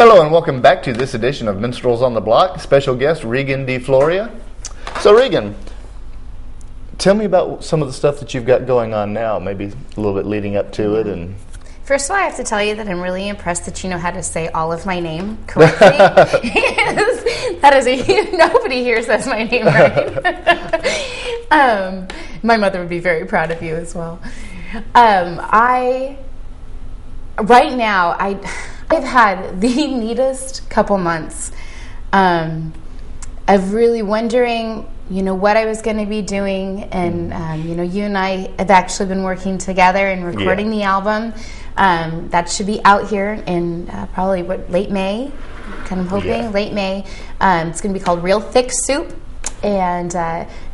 Hello and welcome back to this edition of Minstrels on the Block. Special guest Regan D. Floria. So Regan, tell me about some of the stuff that you've got going on now, maybe a little bit leading up to it. And first of all, I have to tell you that I'm really impressed that you know how to say all of my name correctly. That is nobody here says my name right. My mother would be very proud of you as well. Right now, I've had the neatest couple months of really wondering, what I was going to be doing. And, you and I have actually been working together and recording the album. That should be out here in probably, late May? Kind of hoping, late May. It's going to be called Real Thick Soup. And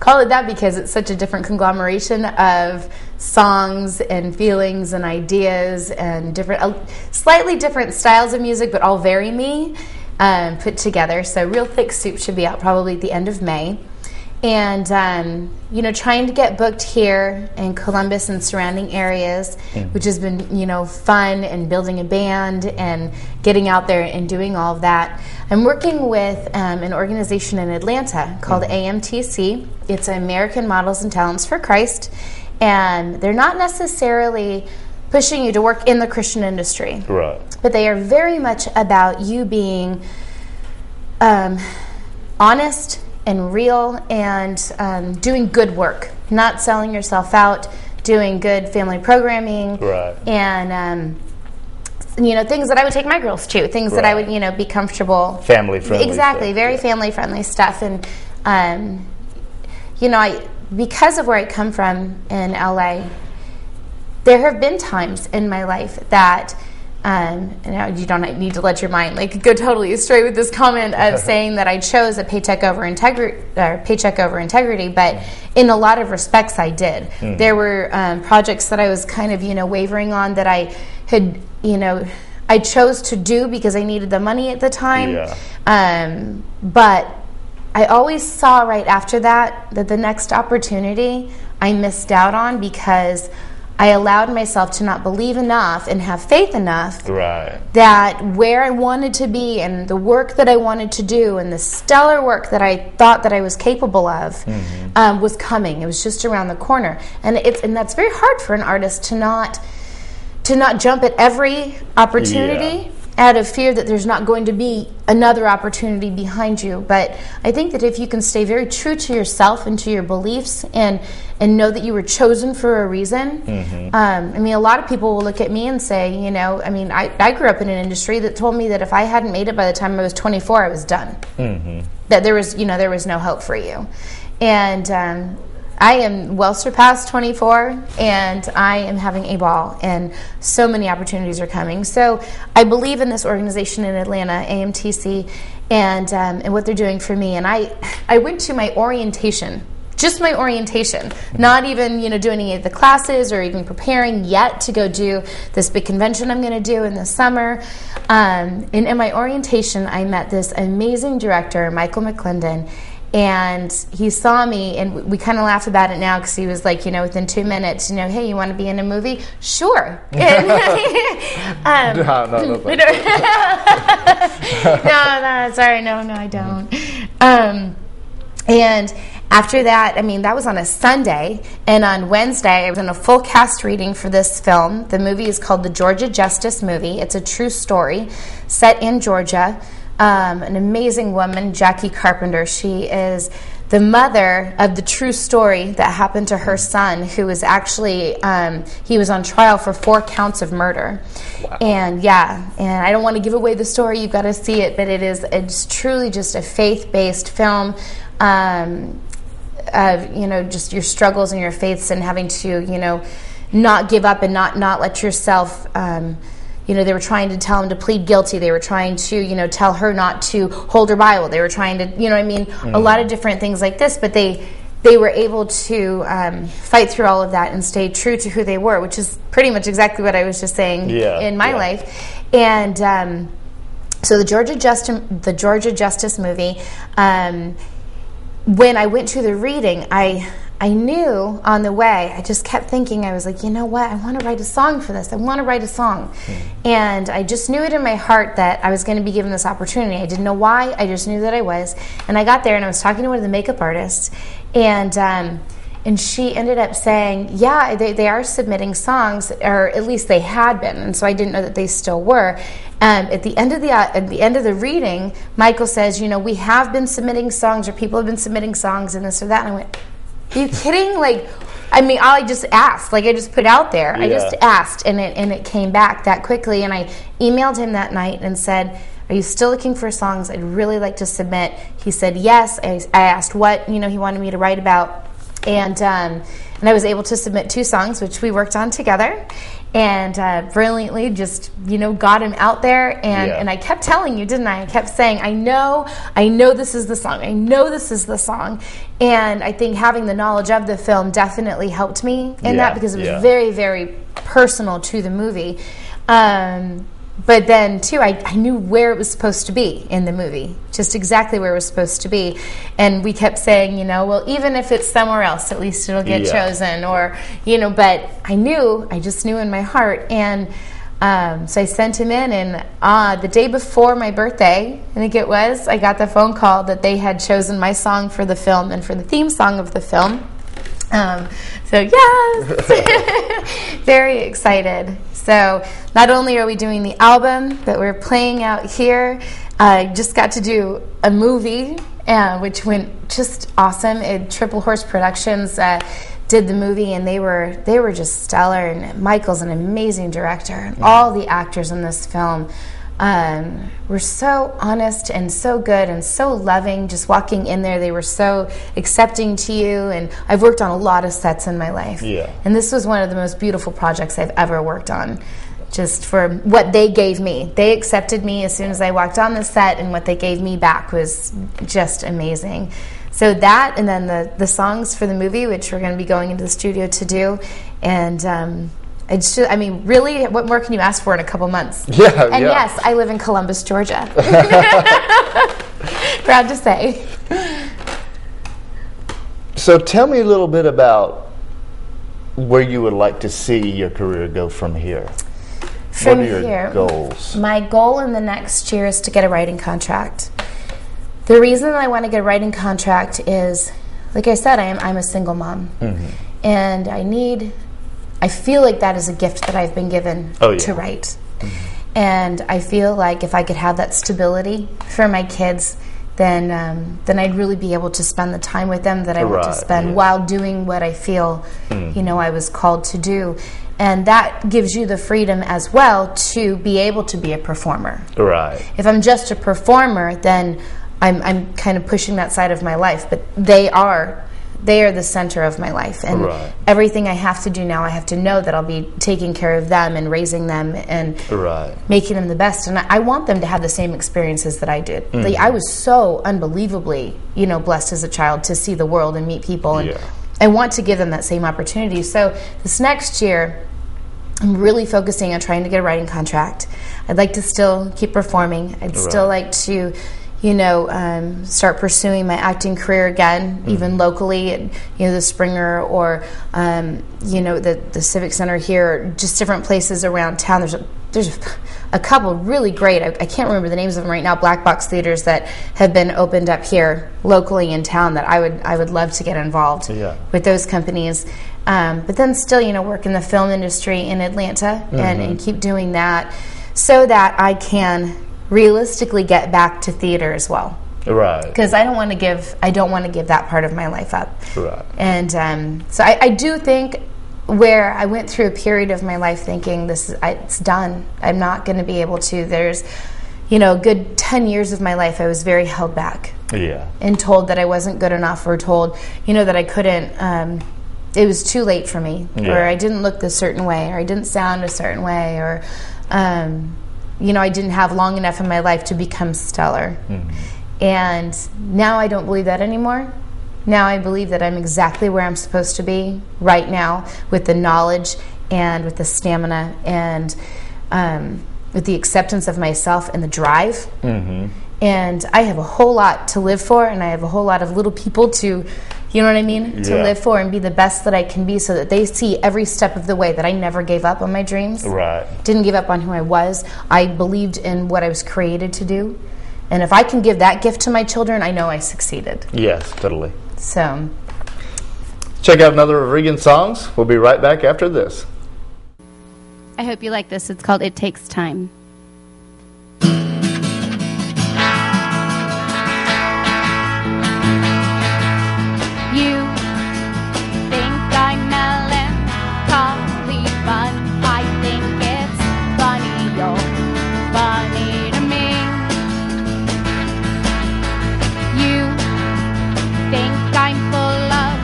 call it that because it's such a different conglomeration of songs and feelings and ideas and slightly different styles of music, but all very me, put together. So Real Thick Soup should be out probably at the end of May. And, trying to get booked here in Columbus and surrounding areas, which has been, fun, and building a band and getting out there and doing all of that. I'm working with an organization in Atlanta called AMTC. It's American Models and Talents for Christ. And they're not necessarily pushing you to work in the Christian industry. Right. But they are very much about you being honest and real and doing good work, not selling yourself out, doing good family programming, right. And things that I would take my girls to, things that I would be comfortable, family friendly, exactly, stuff. Very family friendly stuff. And because of where I come from in LA, there have been times in my life that. You don't need to let your mind go totally astray with this comment of saying that I chose a paycheck over integrity, but in a lot of respects I did. There were projects that I was kind of wavering on that I had I chose to do because I needed the money at the time. But I always saw right after that the next opportunity I missed out on because I allowed myself to not believe enough and have faith enough that where I wanted to be and the work that I wanted to do and the stellar work that I thought that I was capable of was coming. It was just around the corner. And that's very hard for an artist to not jump at every opportunity out of fear that there's not going to be another opportunity behind you. But I think that if you can stay very true to yourself and to your beliefs and know that you were chosen for a reason. A lot of people will look at me and say, I grew up in an industry that told me that if I hadn't made it by the time I was 24, I was done. That there was no hope for you. And I am well surpassed 24, and I am having a ball, and so many opportunities are coming. So I believe in this organization in Atlanta, AMTC, and what they're doing for me. And I went to my orientation, just my orientation, not even doing any of the classes or even preparing yet to go do this big convention I'm going to do in the summer. And in my orientation, I met this amazing director, Michael McClendon. And he saw me, and we kind of laugh about it now because he was like, within 2 minutes, hey, you want to be in a movie? Sure. No, sorry, no, I don't. And after that, that was on a Sunday, and on Wednesday, I was in a full cast reading for this film. The movie is called The Georgia Justice Movie. It's a true story set in Georgia. An amazing woman, Jackie Carpenter. She is the mother of the true story that happened to her son, who was actually, he was on trial for 4 counts of murder. Wow. And I don't want to give away the story, you've got to see it, but it's truly just a faith-based film of, just your struggles and your faiths and having to, not give up and not let yourself, they were trying to tell him to plead guilty. They were trying to, tell her not to hold her Bible. They were trying to, a lot of different things like this. But they were able to fight through all of that and stay true to who they were, which is pretty much exactly what I was just saying in my life. And so the Georgia Justice movie. When I went to the reading, I I knew on the way, I just kept thinking, I was like, you know what, I want to write a song for this. I want to write a song. And I just knew it in my heart that I was going to be given this opportunity. I didn't know why, I just knew that I was. And I got there and I was talking to one of the makeup artists, and she ended up saying, yeah, they are submitting songs, or at least they had been, and so I didn't know that they still were. At the end of the reading, Michael says, you know, we have been submitting songs, or people have been submitting songs, and this or that. And I went, are you kidding? Like, I mean, I just asked. Like, I just put out there. Yeah. I just asked, and it came back that quickly. And I emailed him that night and said, are you still looking for songs? I'd really like to submit. He said yes. I asked what, you know, he wanted me to write about. And I was able to submit 2 songs, which we worked on together, and brilliantly just, you know, got him out there. And I kept telling you, didn't I? I kept saying, I know this is the song. I know this is the song. And I think having the knowledge of the film definitely helped me in that, because it was very, very personal to the movie. But then, too, I knew where it was supposed to be in the movie, just exactly where it was supposed to be. And we kept saying, you know, well, even if it's somewhere else, at least it'll get chosen. Or, you know, but I just knew in my heart. And so I sent him in, and the day before my birthday, I think it was, I got the phone call that they had chosen my song for the film and for the theme song of the film. So, yes! Very excited. So not only are we doing the album, but we're playing out here. I just got to do a movie, which went just awesome. Triple Horse Productions did the movie, and they were just stellar. And Michael's an amazing director. And all the actors in this film were so honest and so good and so loving. Just walking in there, they were so accepting to you. And I've worked on a lot of sets in my life, and this was one of the most beautiful projects I've ever worked on. Just for what they gave me, they accepted me as soon as I walked on the set, and what they gave me back was just amazing. So that, and then the songs for the movie, which we're going to be going into the studio to do, and I mean, really, what more can you ask for in a couple months? Yes, I live in Columbus, Georgia. Proud to say. So tell me a little bit about where you would like to see your career go from here. What are your goals? My goal in the next year is to get a writing contract. The reason I want to get a writing contract is, like I said, I'm a single mom. And I feel like that is a gift that I've been given to write. And I feel like if I could have that stability for my kids, then I'd really be able to spend the time with them that I want to spend while doing what I feel, you know, I was called to do. And that gives you the freedom as well to be able to be a performer. If I'm just a performer, then I'm kind of pushing that side of my life. But they are the center of my life, and everything I have to do now, I have to know that I'll be taking care of them and raising them and making them the best. And I want them to have the same experiences that I did. Like, I was so unbelievably, you know, blessed as a child to see the world and meet people, and I want to give them that same opportunity. So this next year, I'm really focusing on trying to get a writing contract. I'd like to still keep performing. I'd still like to, you know, start pursuing my acting career again, even locally at, you know, the Springer or, you know, the Civic Center here, just different places around town. There's a couple really great, I can't remember the names of them right now, black box theaters that have been opened up here locally in town that I would love to get involved with those companies. But then still, you know, work in the film industry in Atlanta and keep doing that so that I can realistically get back to theater as well. Because I don't want to give that part of my life up. And so I do think where I went through a period of my life thinking it's done. I'm not going to be able to. There's, you know, a good 10 years of my life I was very held back. And told that I wasn't good enough, or told, you know, that I couldn't, it was too late for me, or I didn't look a certain way, or I didn't sound a certain way, or you know, I didn't have long enough in my life to become stellar. And now I don't believe that anymore. Now I believe that I'm exactly where I'm supposed to be right now, with the knowledge and with the stamina and with the acceptance of myself and the drive. And I have a whole lot to live for, and I have a whole lot of little people to You know what I mean? To Yeah. live for and be the best that I can be, so that they see every step of the way that I never gave up on my dreams. Right. Didn't give up on who I was. I believed in what I was created to do. And if I can give that gift to my children, I know I succeeded. Yes, totally. So, Check out another of Regan's songs. We'll be right back after this. I hope you like this. It's called It Takes Time. You think I'm melancholy fun. I think it's funny, you're funny to me. You think I'm full of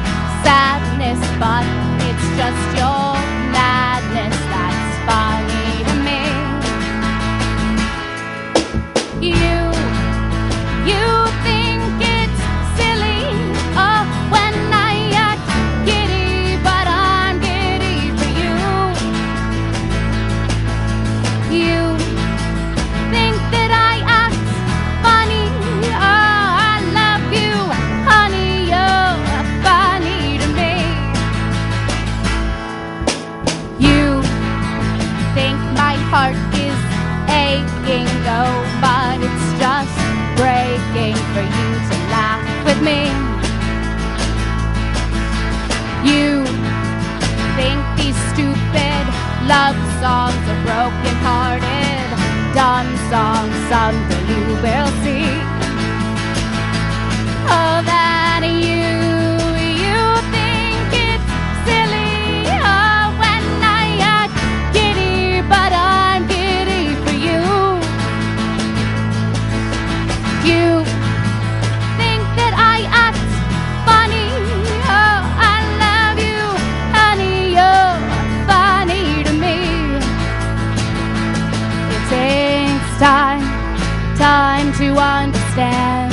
sadness, but it's just your madness that's funny to me. You think it's silly, oh, when I act giddy, but I'm giddy for you. You think that I act funny, oh, I love you, honey, you're funny to me. You think my heart is aching, oh, but it's just breaking for you to laugh with me. You think these stupid love songs are broken-hearted, dumb songs, someday you will see. Oh, that you think it's silly, oh, when I act giddy, but I'm giddy for you. You think that I act funny, oh, I love you, honey, you're funny to me. It takes time to understand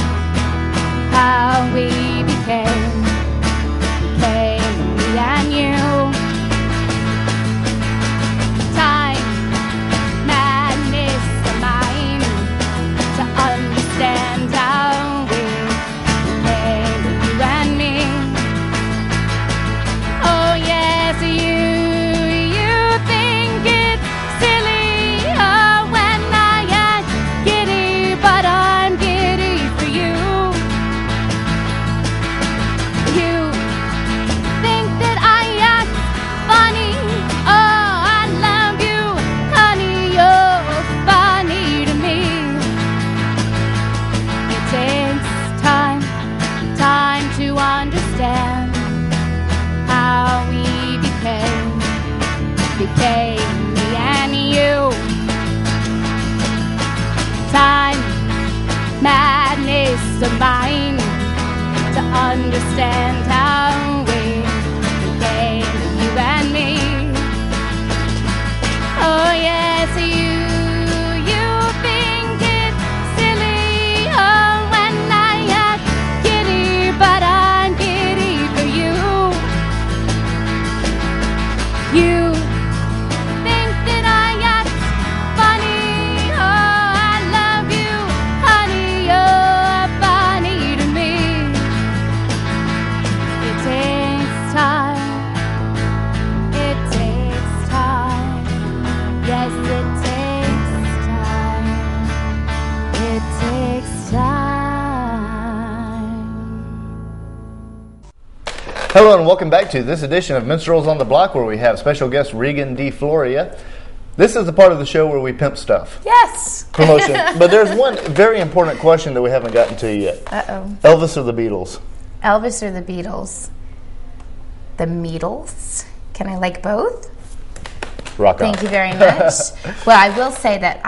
how we became me and you. Time, madness, the mind, to understand how we became you and me. Oh yes, you think it's silly, oh, when I act giddy, but I'm giddy for you. You think that I act funny, oh, I love you, honey, you're funny to me. It takes time to understand how we became me and you. Time, madness of mine, to understand how we became you and me. Oh yes, you think it's silly, oh, when I act giddy, but I'm giddy for you. You think that I act funny, oh, I love you, honey, you're funny to me. It takes time, yes, it takes time. Hello and welcome back to this edition of Minstrels on the Block, where we have special guest Regan D. Floria. This is the part of the show where we pimp stuff. yes. Promotion. But there's one very important question that we haven't gotten to yet. Uh-oh. Elvis or the Beatles? Elvis or the Beatles? The Beatles? Can I like both? Rock on. Thank you very much. Well, I will say that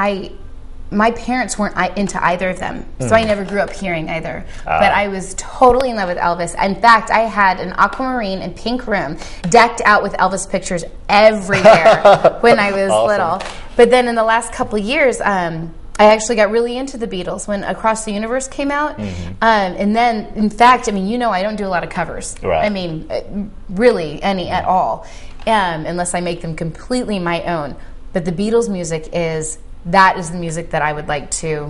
my parents weren't into either of them, so I never grew up hearing either. But I was totally in love with Elvis. In fact, I had an aquamarine and pink room decked out with Elvis pictures everywhere when I was Awesome. little. But then in the last couple of years, I actually got really into the Beatles when Across the Universe came out. And then, in fact, I mean, I don't do a lot of covers. Right. I mean, really any at all, unless I make them completely my own. But the Beatles music is the music that I would like to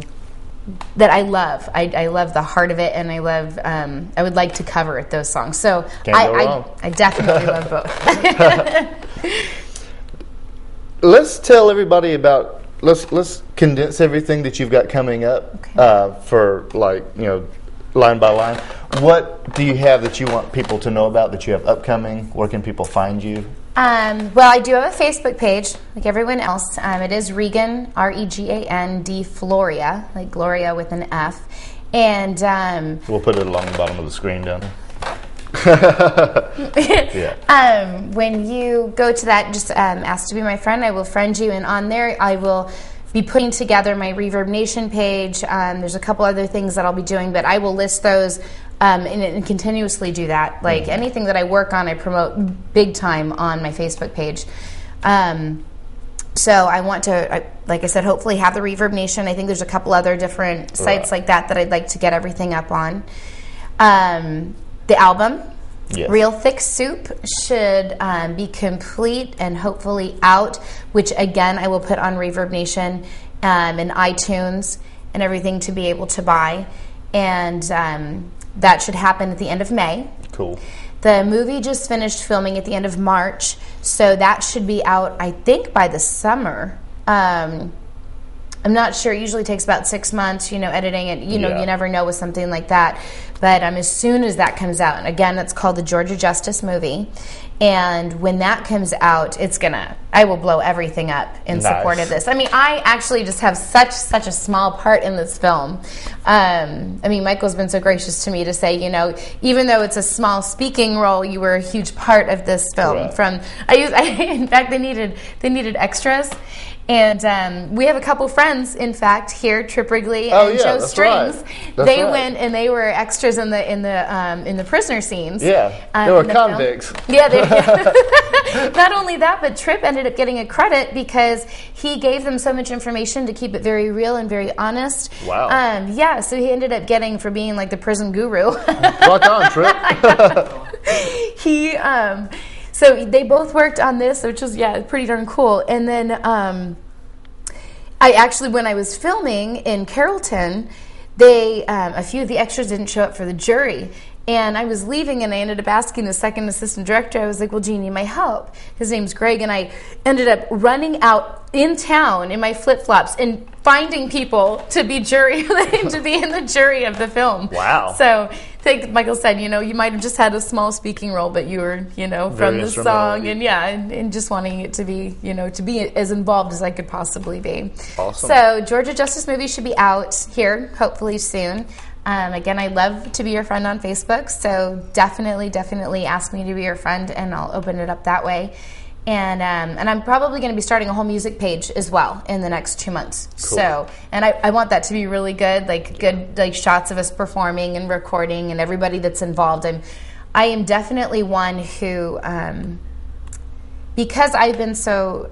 that I love. I love the heart of it, and I love. I would like to cover those songs. So I definitely love both. Let's tell everybody about. Let's condense everything that you've got coming up for line by line. What do you have that you want people to know about that you have upcoming? Where can people find you? Well, I do have a Facebook page, like everyone else. It is Regan, Regan D Floria, like Gloria with an F. And we'll put it along the bottom of the screen down there. When you go to that, just ask to be my friend. I will friend you, and on there I will be putting together my Reverb Nation page. There's a couple other things that I'll be doing, but I will list those and continuously do that. Like anything that I work on, I promote big time on my Facebook page. So I want to, like I said, hopefully have the Reverb Nation. I think there's a couple other different sites like that I'd like to get everything up on. The album, Real Thick Soup, should be complete and hopefully out, which again I will put on Reverb Nation and iTunes and everything to be able to buy. And that should happen at the end of May. Cool. The movie just finished filming at the end of March, so that should be out, I think, by the summer. I'm not sure. It usually takes about 6 months, editing it. You never know with something like that. But as soon as that comes out, and again, it's called the Georgia Justice movie. And when that comes out, I will blow everything up in support of this. I mean, I actually just have such a small part in this film. Michael's been so gracious to me to say, even though it's a small speaking role, you were a huge part of this film. Right. In fact, they needed extras. And we have a couple friends, in fact, here, Trip Wrigley and Joe Strings. Right. They went and they were extras in the prisoner scenes. Yeah, they were convicts. Yeah, not only that, but Trip ended up getting a credit because he gave them so much information to keep it very real and very honest. Wow. So he ended up getting for being like the prison guru. Rock on, Trip. So they both worked on this, which was, pretty darn cool. And then I actually, when I was filming in Carrollton, a few of the extras didn't show up for the jury. And I was leaving, and I ended up asking the second assistant director, I was like, well, do you need my help? His name's Greg, and I ended up running out in town in my flip-flops and finding people to be to be in the jury of the film. Wow. So I think Michael said, you might have just had a small speaking role, but you were, from the song, and just wanting it to be, to be as involved as I could possibly be. Awesome. So Georgia Justice movie should be out here, hopefully soon. Again, I love to be your friend on Facebook, so definitely ask me to be your friend, and I'll open it up that way. And I'm probably going to be starting a whole music page as well in the next 2 months. Cool. So, and I want that to be really good, good shots of us performing and recording and everybody that's involved. I am definitely one who, because I've been so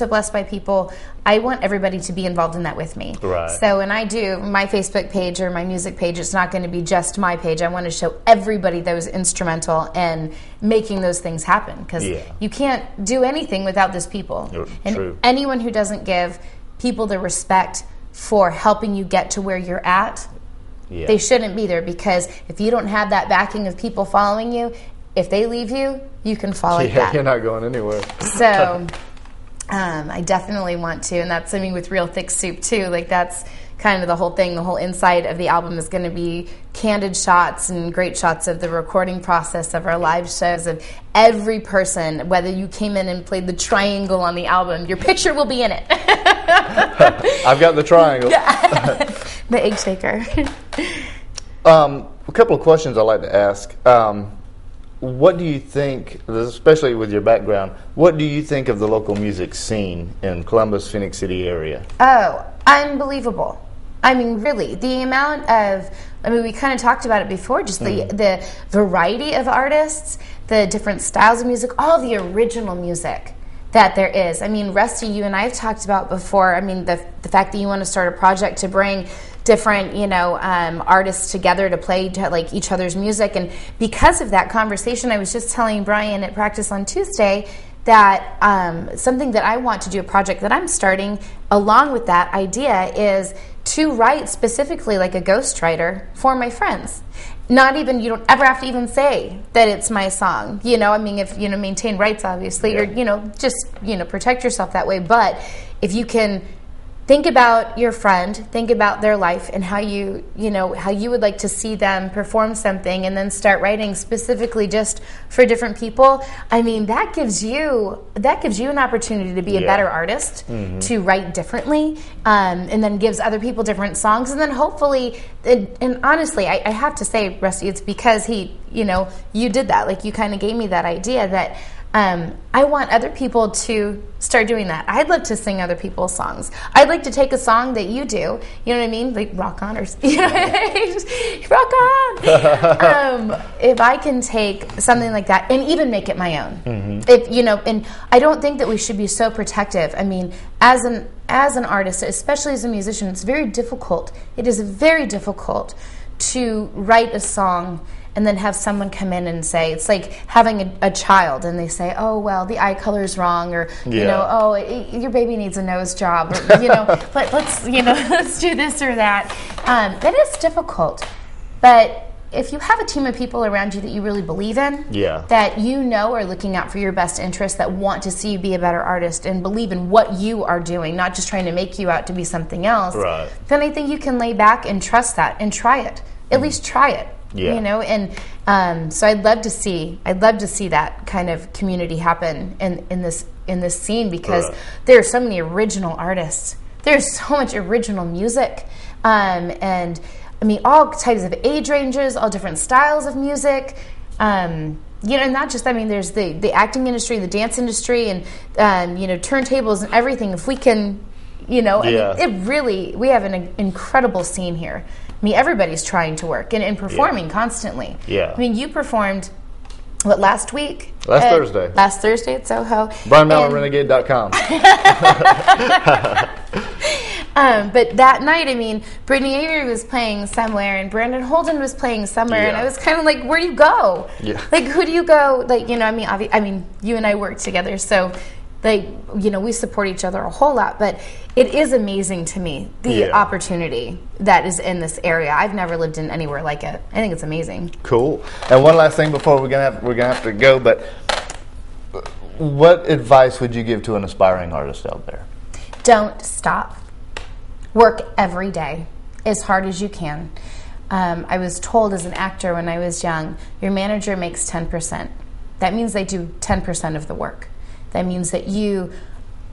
blessed by people, I want everybody to be involved in that with me. Right. So when I do my Facebook page or my music page, it's not going to be just my page. I want to show everybody that was instrumental in making those things happen, because you can't do anything without those people. True. Anyone who doesn't give people the respect for helping you get to where you're at, they shouldn't be there, because if you don't have that backing of people following you, if they leave you, you can fall like that. You're not going anywhere. So I definitely want to, and that's, with Real Thick Soup too, that's kind of the whole thing. The whole inside of the album is going to be candid shots and great shots of the recording process of our live shows, of every person, whether you came in and played the triangle on the album, your picture will be in it. I've got the triangle. The egg shaker. A couple of questions I'd like to ask. What do you think, especially with your background, what do you think of the local music scene in Columbus, Phoenix City area? Oh, unbelievable. Really, the amount of, we kind of talked about it before, just the variety of artists, the different styles of music, all the original music that there is. Rusty, you and I have talked about before, the fact that you want to start a project to bring different, artists together to play to, each other's music. And because of that conversation, I was just telling Brian at practice on Tuesday that something that I want to do, a project that I'm starting along with that idea, is to write specifically like a ghostwriter for my friends. Not even, you don't ever have to even say that it's my song. You know, I mean, if, you know, maintain rights, obviously, or, you know, just, you know, protect yourself that way. But if you can think about your friend, think about their life and how you know, how you would like to see them perform something, and then start writing specifically just for different people. I mean, that gives you an opportunity to be a better artist, to write differently, and then gives other people different songs. And then hopefully, and honestly, I have to say, Rusty, it's because you did that. Like, you kind of gave me that idea that I want other people to start doing that. I'd love to sing other people's songs. I'd like to take a song that you do, you know what I mean? Like rock on, or, you know, rock on. If I can take something like that and even make it my own, if, you know, and I don't think that we should be so protective. I mean, as an artist, especially as a musician, it's very difficult. It is very difficult to write a song and then have someone come in and say, it's like having a child and they say, oh, well, the eye color is wrong, or, you know, oh, your baby needs a nose job, or, you know, but let's do this or that. That is difficult. But if you have a team of people around you that you really believe in, that you know are looking out for your best interests, that want to see you be a better artist and believe in what you are doing, not just trying to make you out to be something else, then I think you can lay back and trust that and try it. At least try it. You know, and so I'd love to see that kind of community happen in this scene, because there are so many original artists. There's so much original music, and I mean, all types of age ranges, all different styles of music. You know, and not just, I mean, there's the acting industry, the dance industry, and you know, turntables and everything. If we can, you know, I mean, we have an incredible scene here. I mean, everybody's trying to work and performing constantly. I mean, you performed, what, last week? Thursday. Last Thursday at Soho. Brian Mallard, Renegade.com. But that night, I mean, Brittany Avery was playing somewhere and Brandon Holden was playing somewhere, and I was kind of like, where do you go? Like, who do you go? Like, you know, I mean, you and I work together, so, like, you know, we support each other a whole lot, but it is amazing to me, the opportunity that is in this area. I've never lived in anywhere like it. I think it's amazing. Cool. And one last thing before we're gonna have to go, but what advice would you give to an aspiring artist out there? Don't stop. Work every day as hard as you can. I was told as an actor when I was young, your manager makes 10%. That means they do 10% of the work. That means that you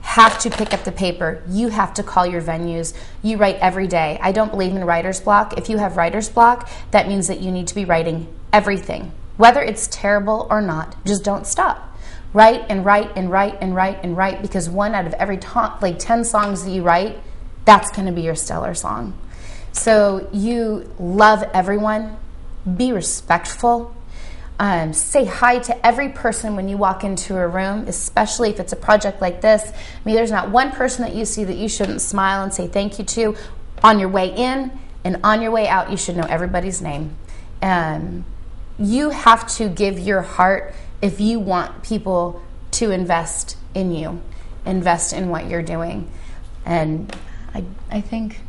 have to pick up the paper. You have to call your venues. You write every day. I don't believe in writer's block. If you have writer's block, that means that you need to be writing everything. Whether it's terrible or not, just don't stop. Write and write and write and write and write, because one out of every 10 songs that you write, that's going to be your stellar song. So you love everyone. Be respectful. Say hi to every person when you walk into a room, especially if it's a project like this. I mean, there's not one person that you see that you shouldn't smile and say thank you to. On your way in and on your way out, you should know everybody's name. You have to give your heart if you want people to invest in you, invest in what you're doing. And I think,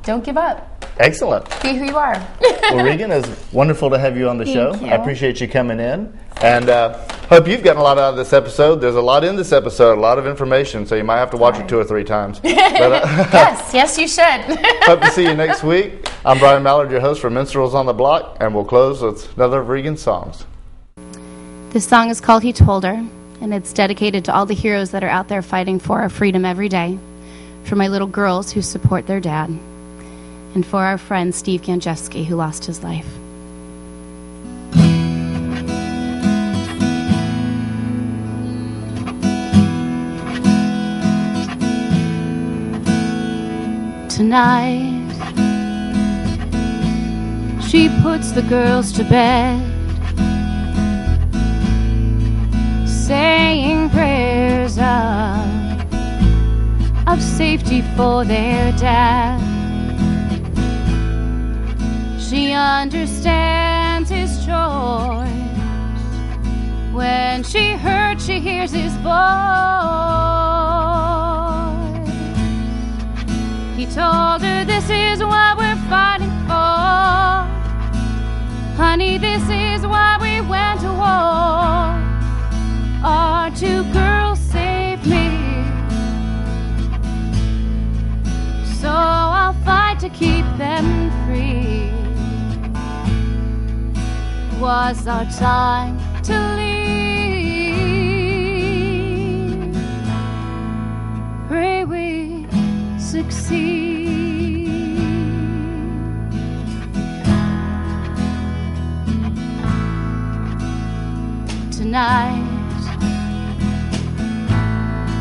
don't give up. Excellent. Be who you are. Well, Regan, it's wonderful to have you on the show. You. I appreciate you coming in. And hope you've gotten a lot out of this episode. There's a lot in this episode, a lot of information, so you might have to watch it 2 or 3 times. But, yes, you should. Hope to see you next week. I'm Brian Mallard, your host for Minstrels on the Block, and we'll close with another of Regan's songs. This song is called He Told Her, and it's dedicated to all the heroes that are out there fighting for our freedom every day, for my little girls who support their dad, and for our friend Steve Ganjewski, who lost his life. Tonight, she puts the girls to bed, saying prayers of safety for their dad. She understands his choice. When she hurts, she hears his voice. He told her, this is what we're fighting for. Honey, this is why we went to war. Our two girls saved me, so I'll fight to keep them free. It was our time to leave. Pray we succeed. Tonight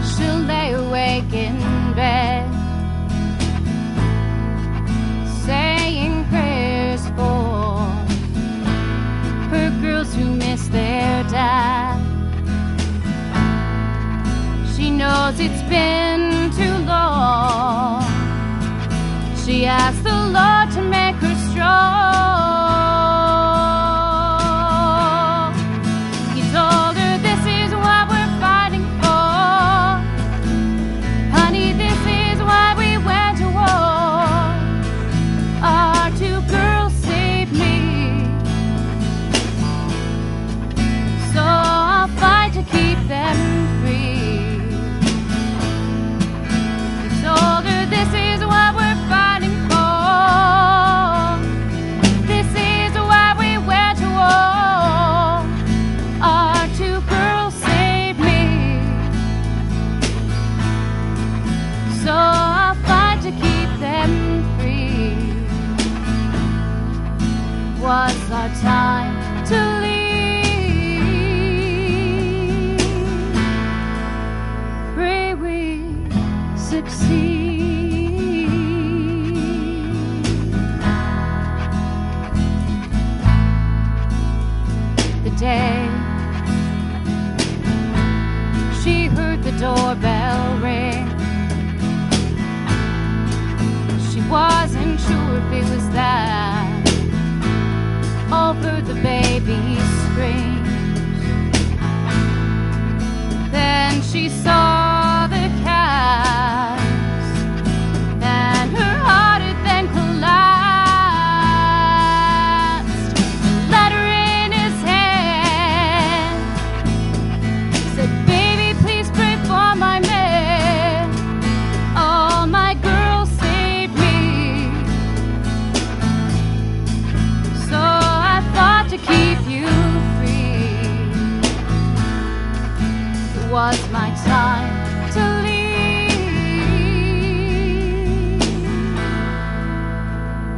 she'll lay awake in bed, saying prayers for her girls who miss their dad. She knows it's been too long. She asks the Lord to make her strong. He told her, this is what we're fighting for. Honey, this is why we went to war. Our two girls saved me, so I'll fight to keep them free. He told her, this is what we're fighting for. This is why we went to war. Our two girls saved me, so I'll fight to keep them free. Was our time to leave. Pray we succeed. The day she heard the doorbell ring, she wasn't sure if it was that. Over the baby's screams, then she saw the cast, and her heart had then collapsed. A letter in his hand said, baby, please pray for my man. All my girls saved me, so I fought to keep you free. It was my time to leave.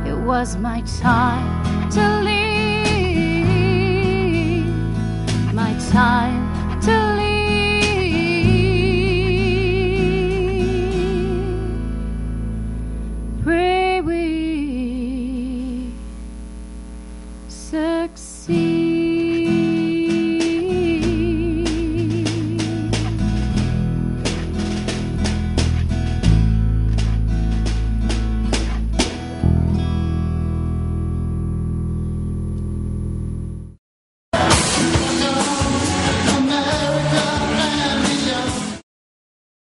It was my time to leave. My time